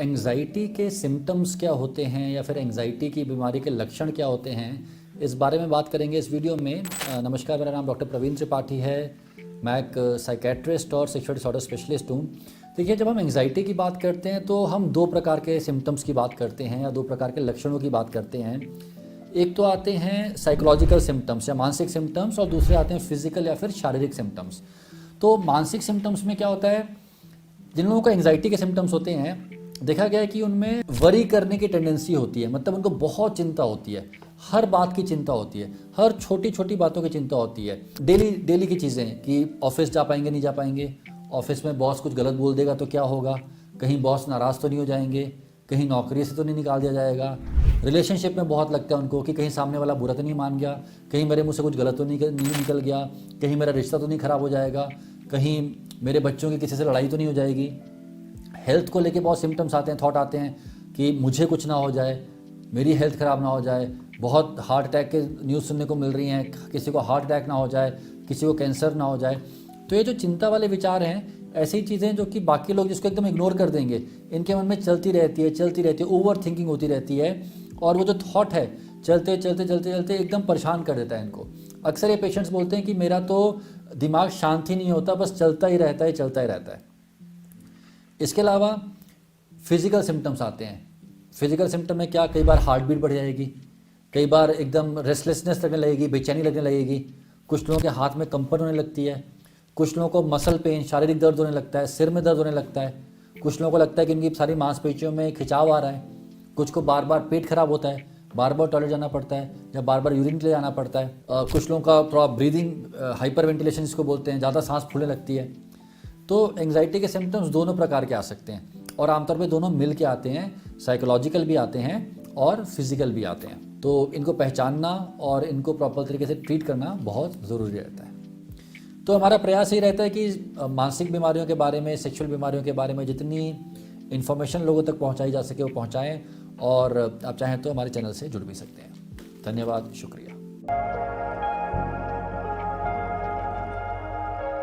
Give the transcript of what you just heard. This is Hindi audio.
एंग्जाइटी के सिम्टम्स क्या होते हैं या फिर एंग्जाइटी की बीमारी के लक्षण क्या होते हैं, इस बारे में बात करेंगे इस वीडियो में। नमस्कार, मेरा नाम डॉक्टर प्रवीण त्रिपाठी है। मैं एक साइकेट्रिस्ट और सेक्सुअल डिसऑर्डर स्पेशलिस्ट हूँ। देखिए, जब हम एंग्जाइटी की बात करते हैं तो हम दो प्रकार के सिम्टम्स की बात करते हैं या दो प्रकार के लक्षणों की बात करते हैं। एक तो आते हैं साइकोलॉजिकल सिम्टम्स या मानसिक सिम्टम्स, और दूसरे आते हैं फिजिकल या फिर शारीरिक सिम्टम्स। तो मानसिक सिम्टम्स में क्या होता है, जिन लोगों को एंग्जाइटी के सिम्टम्स होते हैं, देखा गया है कि उनमें वरी करने की टेंडेंसी होती है। मतलब उनको बहुत चिंता होती है, हर बात की चिंता होती है, हर छोटी छोटी बातों की चिंता होती है। डेली की चीज़ें कि ऑफिस जा पाएंगे नहीं जा पाएंगे, ऑफिस में बॉस कुछ गलत बोल देगा तो क्या होगा, कहीं बॉस नाराज़ तो नहीं हो जाएंगे, कहीं नौकरी से तो नहीं निकाल दिया जाएगा। रिलेशनशिप में बहुत लगता है उनको कि कहीं सामने वाला बुरा तो नहीं मान गया, कहीं मेरे मुँह से कुछ गलत तो नहीं निकल गया, कहीं मेरा रिश्ता तो नहीं ख़राब हो जाएगा, कहीं मेरे बच्चों की किसी से लड़ाई तो नहीं हो जाएगी। हेल्थ को लेके बहुत सिम्टम्स आते हैं, थॉट आते हैं कि मुझे कुछ ना हो जाए, मेरी हेल्थ ख़राब ना हो जाए। बहुत हार्ट अटैक के न्यूज़ सुनने को मिल रही हैं, किसी को हार्ट अटैक ना हो जाए, किसी को कैंसर ना हो जाए। तो ये जो चिंता वाले विचार हैं, ऐसी चीज़ें जो कि बाकी लोग जिसको एकदम इग्नोर कर देंगे, इनके मन में चलती रहती है, ओवर थिंकिंग होती रहती है। और वो जो थॉट है चलते चलते एकदम परेशान कर देता है इनको। अक्सर ये पेशेंट्स बोलते हैं कि मेरा तो दिमाग शांत ही नहीं होता, बस चलता ही रहता है। इसके अलावा फिजिकल सिम्टम्स आते हैं। फिजिकल सिम्टम में क्या, कई बार हार्ट बीट बढ़ जाएगी, कई बार एकदम रेस्टलेसनेस लगने लगेगी, बेचैनी लगने लगेगी। कुछ लोगों के हाथ में कंपन होने लगती है, कुछ लोगों को मसल पेन, शारीरिक दर्द होने लगता है, सिर में दर्द होने लगता है। कुछ लोगों को लगता है कि इनकी सारी मांसपेशियों में खिंचाव आ रहा है। कुछ को बार बार पेट खराब होता है, बार बार टॉयलेट जाना पड़ता है या बार बार यूरिन के लिए जाना पड़ता है। कुछ लोगों का थोड़ा ब्रीदिंग हाइपर वेंटिलेशन इसको बोलते हैं, ज़्यादा सांस फूलने लगती है। तो एंग्जाइटी के सिम्टम्स दोनों प्रकार के आ सकते हैं और आमतौर पे दोनों मिल के आते हैं, साइकोलॉजिकल भी आते हैं और फिजिकल भी आते हैं। तो इनको पहचानना और इनको प्रॉपर तरीके से ट्रीट करना बहुत ज़रूरी रहता है। तो हमारा प्रयास ये रहता है कि मानसिक बीमारियों के बारे में, सेक्सुअल बीमारियों के बारे में जितनी इन्फॉर्मेशन लोगों तक पहुंचाई जा सके वो पहुंचाएं, और आप चाहें तो हमारे चैनल से जुड़ भी सकते हैं। धन्यवाद, शुक्रिया।